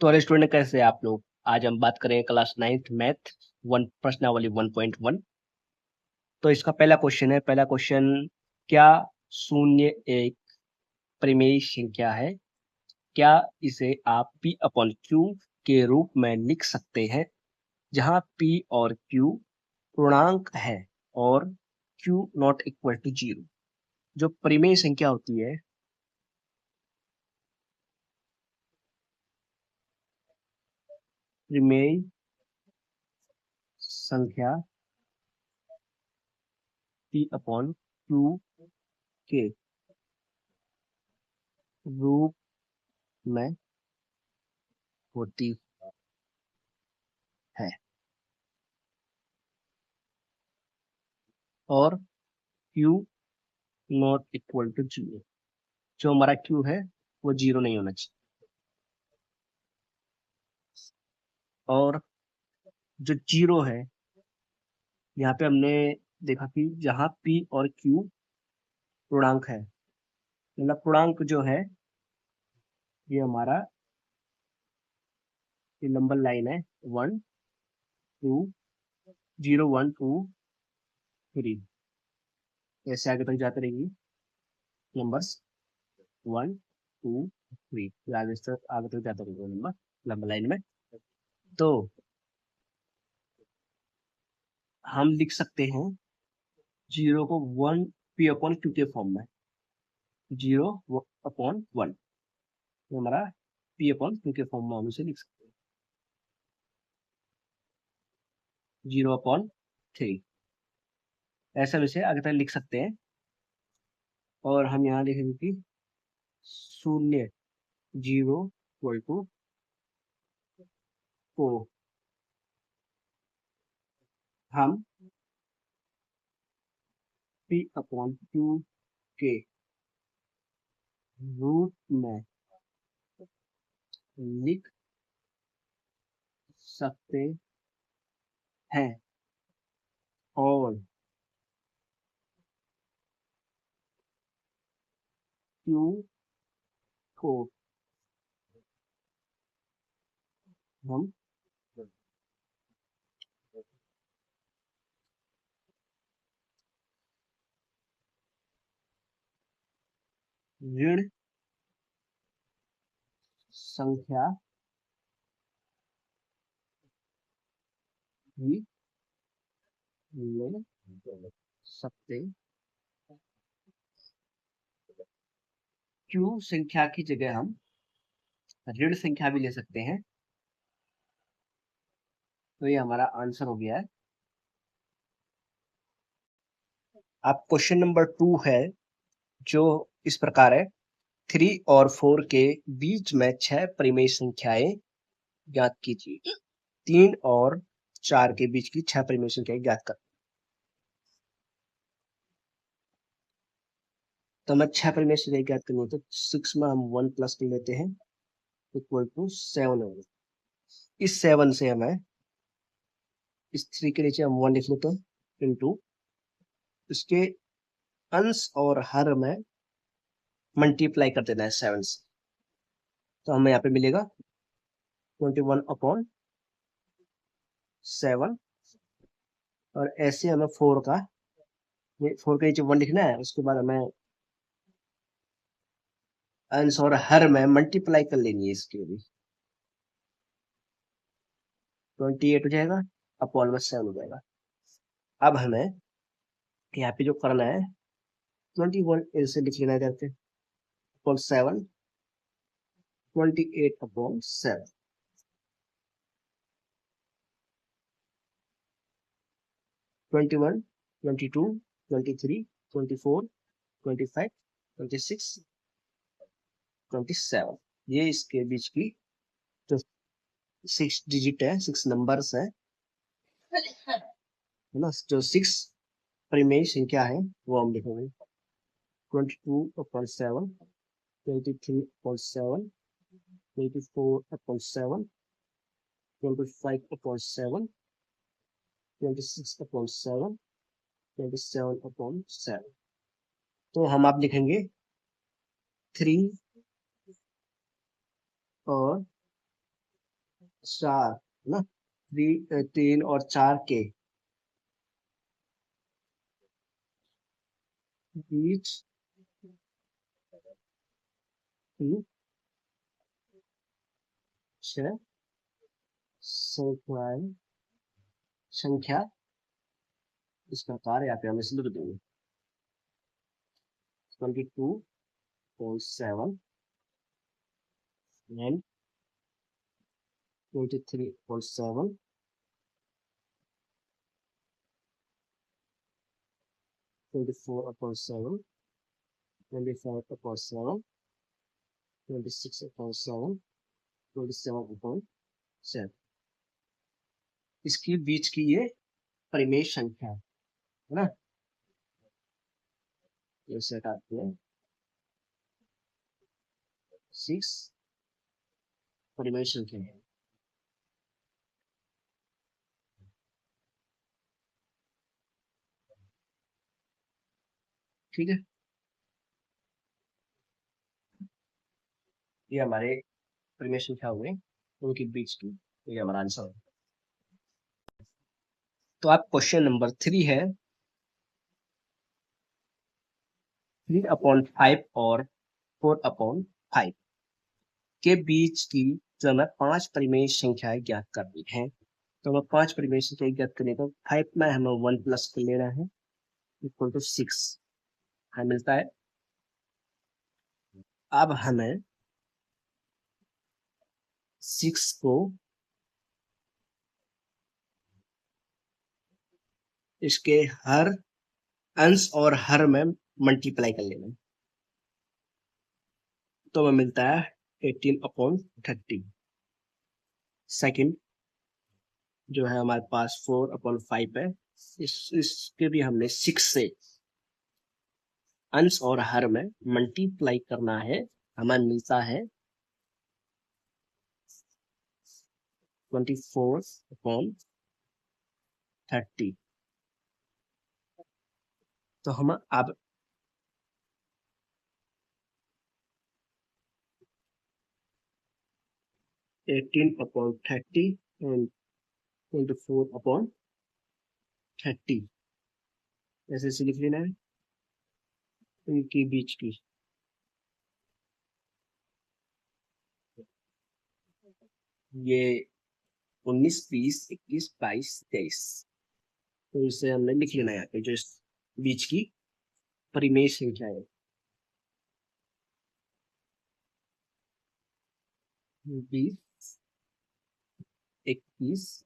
तो अरे स्टूडेंट, कैसे हैं आप लोग? आज हम बात करेंगे क्लास 9th मैथ वन प्रश्नावली 1.1। तो इसका पहला क्वेश्चन है। पहला क्वेश्चन, क्या शून्य एक परिमेय संख्या है? क्या इसे आप p अपॉन क्यू के रूप में लिख सकते हैं, जहां p और q पूर्णांक है और q नॉट इक्वल टू 0। जो परिमेय संख्या होती है, परिमेय संख्या p अपॉन क्यू के रूप में होती है और q नॉट इक्वल टू 0। जो हमारा q है वो 0 नहीं होना चाहिए। और जो 0 है, यहाँ पे हमने देखा कि जहाँ p और q पूर्णांक है, मतलब पूर्णांक जो है ये हमारा ये नंबर लाइन है 1 2 0 1 2 3, ऐसे आगे तक जाते रहेंगी नंबर्स 1 2 3, आगे तक जाते रहेंगे नंबर नंबर लाइन में। तो हम लिख सकते हैं 0 को 1 p अपॉन q के फॉर्म में, 0 अपॉन 1 हमारा p अपॉन q के फॉर्म में हम इसे लिख सकते हैं 0 अपॉन 3। ऐसा हम इसे आगे तक लिख सकते हैं। और हम यहाँ लिखेंगे कि शून्य 0 इक्वल टू को हम p अपॉन q के रूप में लिख सकते हैं और q को हम ऋण संख्या भी ले सकते। q संख्या की जगह हम ऋण संख्या भी ले सकते हैं। तो ये हमारा आंसर हो गया है। अब क्वेश्चन नंबर 2 है, जो इस प्रकार है। 3 और 4 के बीच में 6 परिमेय संख्याएं ज्ञात कीजिए। 3 और 4 के बीच की 6 परिमेय संख्याएं ज्ञात कर। तो हमें 6 परिमेय संख्याएं ज्ञात करनी है। तो 6 में हम 1 प्लस कर लेते हैं, इक्वल टू 7 होगा। इस 7 से हमें इस 3 के नीचे हम 1 लिख लेते हैं, इंटू इसके अंश और हर में मल्टीप्लाई कर देना है 7 से। तो हमें यहाँ पे मिलेगा 21 अपॉन 7। और ऐसे हमें 4 का 4 के नीचे 1 लिखना है। उसके बाद हमें अंश और हर में मल्टीप्लाई कर लेनी है इसकी भी। 28 हो जाएगा, अपॉन में 7 हो जाएगा। अब हमें यहाँ पे जो करना है 21 ऐसे लिख लेना है करके, अपॉन 7, 28 अपॉन 7। 21 22 23 24 25 26 27, ये इसके बीच की जो 6 डिजिट है, 6 नंबर्स है ना, जो 6 परिमेय संख्या है वो हम लिखेंगे। 22 upon 7, 23 upon 7, 24 upon 7, 25 upon 7, 26 upon 7, 27 upon 7। तो हम आप लिखेंगे 3 और 4 है ना, 3 और 4 के बीच की छह संख्याएं संख्या इस प्रकार यहाँ पे हम इसे लिख देंगे 22.7 and 23.7, 24.7, 25.7, 26.7, 27.7, इसके बीच की ये परिमेय संख्या है ना। ये सेट आती है 6 परिमेय संख्या है। ठीक है, ये हमारे परिमेय संख्या हुए उनके बीच की, ये हमारा आंसर है। तो आप क्वेश्चन नंबर 3 है 3/5 और 4/5 के बीच की जो हमें 5 परिमेय संख्याएं ज्ञात करनी है। तो हमें 5 परिमेय संख्याएं ज्ञात करनी है, तो 5 में हमें 1 प्लस कर लेना है इक्वल टू 6 हमें मिलता है। अब हमें 6 को इसके हर अंश और हर में मल्टीप्लाई कर लेना है, तो हमें मिलता है 18/30। सेकंड जो है हमारे पास 4/5 है, इसके भी हमने 6 से अंश और हर में मल्टीप्लाई करना है, हमें मिलता है 24/30। तो हम अब 18/30 एंड 24/30 ऐसे से लिख लेना है इनके बीच की। ये 19, 20, 21, 22, 23, तो इसे हमने लिख लेना है यहाँ पे जो इस बीच की परिमेय संख्या है। 20, 21,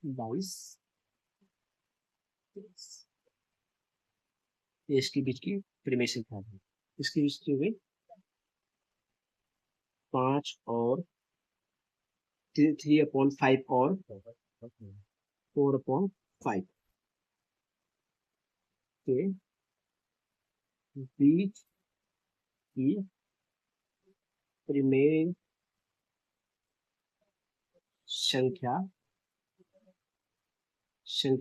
22, 23, ये इसके बीच की परिमेय संख्या है। इसके बीच की हो गई 5 और 3/5 और 4/5 के बीच की परिमेय संख्याएं से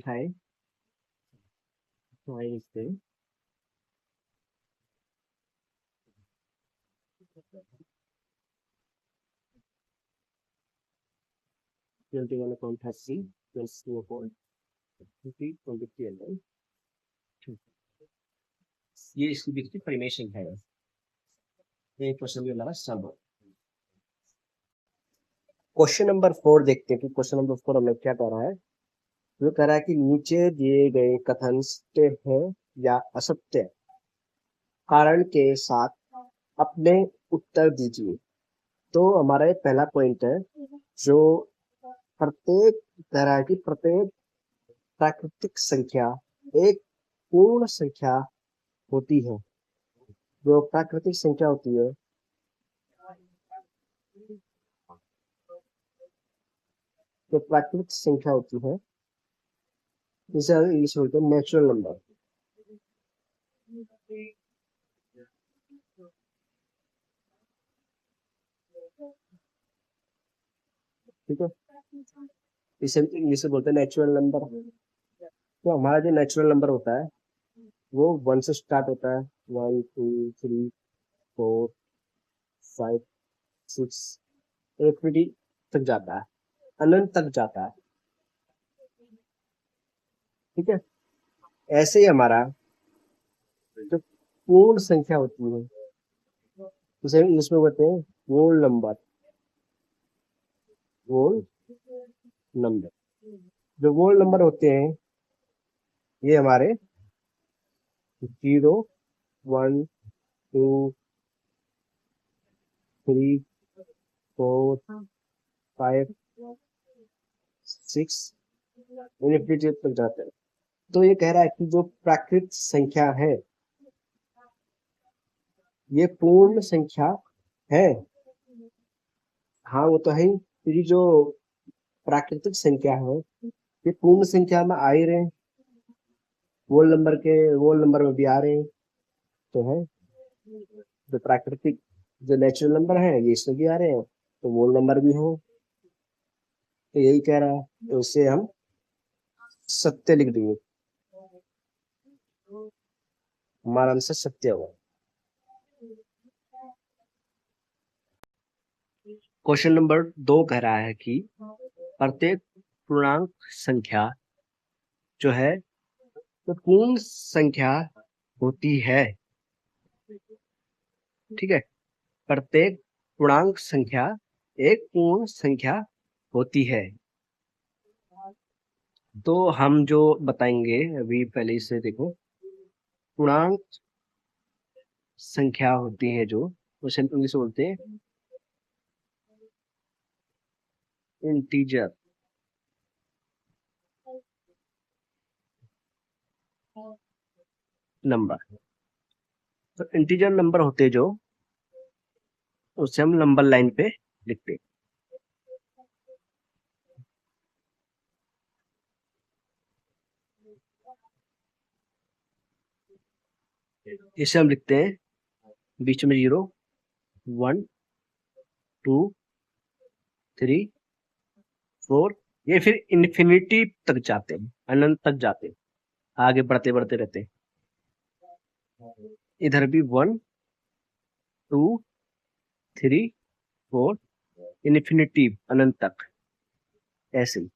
21/30, 22/20, 23, ये इसकी बीच की परिमेय संख्या है। ये क्वेश्चन भी हमारा सॉल्व हो। क्वेश्चन नंबर 4 देखते हैं कि क्वेश्चन नंबर 4 हमें क्या कह रहा है। वो कह रहा है कि नीचे दिए गए कथन सत्य है या असत्य कारण के साथ अपने उत्तर दीजिए। तो हमारा ये पहला पॉइंट है, जो प्रत्येक तरह की प्रत्येक प्राकृतिक संख्या एक पूर्ण संख्या होती है। जो प्राकृतिक संख्या होती है जो प्राकृतिक संख्या होती है जिसे इंग्लिश में बोलते हैं नेचुरल नंबर। ठीक है, इसे इंग्लिश में बोलते हैं नेचुरल नंबर। तो हमारा जो नेचुरल नंबर होता है वो 1 से स्टार्ट होता है, 1, 2, 3, 4, 5, 6 इन्फिनिटी तक जाता है, अनंत तक जाता है। ठीक है, ऐसे ही हमारा जो पूर्ण संख्या होती है उसे इंग्लिश में बोलते हैं होल नंबर। होल नंबर, जो होल नंबर होते हैं ये हमारे 0 1 2 3 4 5 6 इन्फिनिटी तक जाते हैं। तो ये कह रहा है कि जो प्राकृत संख्या है ये पूर्ण संख्या है। हाँ वो तो है ही, क्योंकि जो प्राकृतिक संख्या है ये पूर्ण संख्या में आ ही रहे हैं, होल नंबर में भी आ रहे हैं। तो है जो प्राकृतिक, जो नेचुरल नंबर है ये इसमें भी आ रहे हैं, तो होल नंबर भी हो। तो यही कह रहा है, तो इससे हम सत्य लिख देंगे, हमारा आंसर सत्य होगा। क्वेश्चन नंबर 2 कह रहा है कि प्रत्येक पूर्णांक संख्या जो है तो पूर्ण संख्या होती है। ठीक है, प्रत्येक पूर्णांक संख्या एक पूर्ण संख्या होती है। तो हम जो बताएंगे अभी, पहले इसे देखो, पूर्णांक संख्या होती है जो, उसे इंग्लिश में बोलते हैं इंटीजर। नंबर, तो इंटीजर नंबर होते जो उसे हम नंबर लाइन पे लिखते हैं। इसे हम लिखते हैं बीच में 0 1 2 3 4, ये फिर इन्फिनिटी तक जाते हैं, अनंत तक जाते हैं, आगे बढ़ते बढ़ते रहते हैं। इधर भी 1 2 3 4 इन्फिनिटी अनंत तक, ऐसे ही।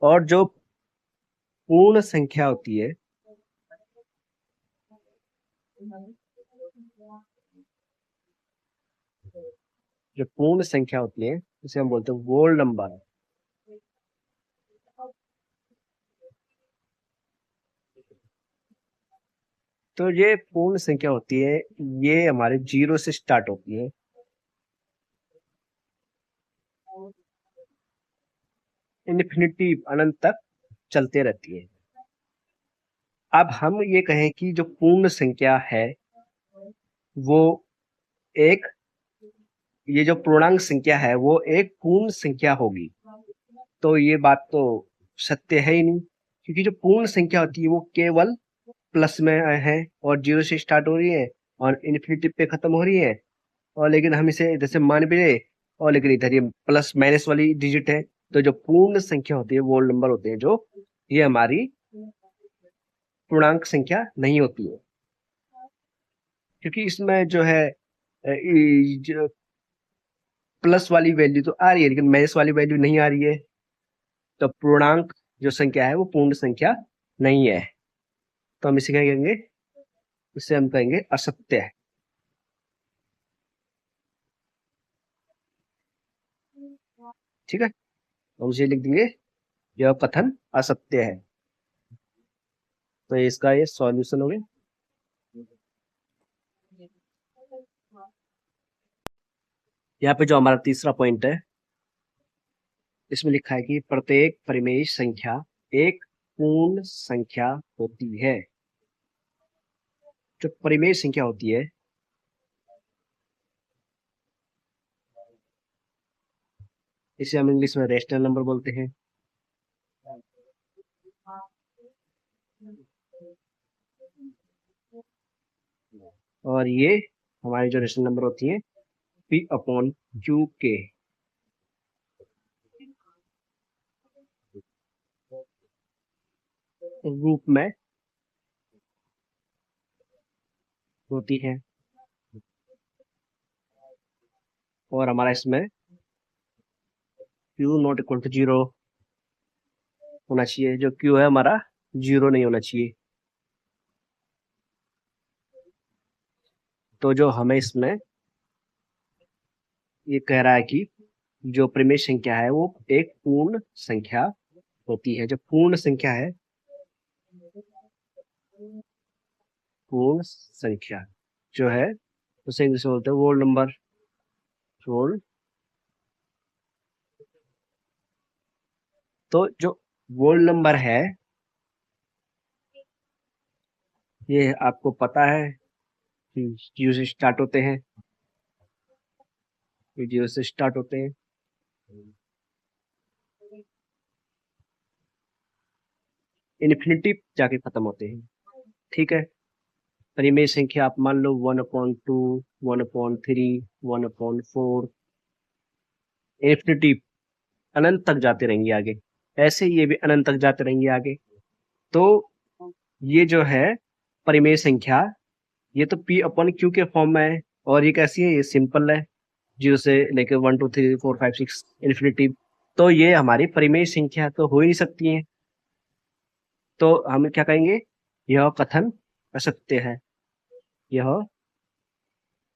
और जो पूर्ण संख्या होती है जो पूर्ण संख्या होती है उसे हम बोलते हैं होल नंबर। तो ये पूर्ण संख्या होती है, ये हमारे 0 से स्टार्ट होती है, इन्फिनिटी अनंत तक चलते रहती है। अब हम ये कहें कि जो पूर्ण संख्या है वो एक, ये जो पूर्णांक संख्या है वो एक पूर्ण संख्या होगी, तो ये बात तो सत्य है ही नहीं, क्योंकि जो पूर्ण संख्या होती है वो केवल प्लस में है और 0 से स्टार्ट हो रही है और इन्फिनिटी पे खत्म हो रही है। और लेकिन हम इसे जैसे मान भी रहे, और लेकिन इधर ये प्लस माइनस वाली डिजिट है। तो जो पूर्ण संख्या होती है वो नंबर होते हैं जो, ये हमारी पूर्णांक संख्या नहीं होती है, क्योंकि इसमें जो है जो प्लस वाली वैल्यू तो आ रही है लेकिन माइनस वाली वैल्यू नहीं आ रही है, तो पूर्णांक जो संख्या है वो पूर्ण संख्या नहीं है। तो हम इसे क्या कहेंगे, इसे हम कहेंगे असत्य है। ठीक है, हम इसे लिख देंगे यह कथन असत्य है। तो इसका ये सॉल्यूशन हो गया। यहाँ पे जो हमारा तीसरा पॉइंट है इसमें लिखा है कि प्रत्येक परिमेय संख्या एक पूर्ण संख्या होती है। जो परिमेय संख्या होती है इसे हम इंग्लिश में रेशनल नंबर बोलते हैं। और ये हमारी जो रेशनल नंबर होती है पी अपॉन क्यू के रूप में होती है। और हमारा इसमें क्यू नॉट इक्वल टू 0 होना चाहिए। जो क्यू है हमारा 0 नहीं होना चाहिए। तो जो हमें इसमें ये कह रहा है कि जो परिमेय संख्या है वो एक पूर्ण संख्या होती है। जो पूर्ण संख्या है, पूर्ण संख्या जो है उसे इंग्लिश में बोलते हैं होल नंबर। होल। तो जो होल नंबर है ये आपको पता है कि जीरो से स्टार्ट होते हैं। ये जीरो से स्टार्ट होते हैं, इन्फिनिटी जाके खत्म होते हैं। ठीक है। परिमेय संख्या आप मान लो 1/2, 1/3, 1/4, इन्फिनिटी अनंत तक जाते रहेंगे आगे। ऐसे ये भी अनंत तक जाते रहेंगे आगे। तो ये जो है परिमेय संख्या, ये तो p/q के फॉर्म में है। और ये कैसी है? ये सिंपल है, जीरो से लेकर 1 2 3 4 5 6 इन्फिनिटी। तो ये हमारी परिमेय संख्या तो हो ही नहीं सकती है। तो हम क्या कहेंगे? यह कथन असत्य है। यह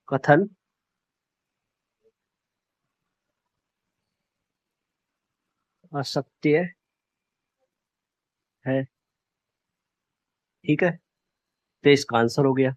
कथन असत्य है। ठीक है। तो इसका आंसर हो गया।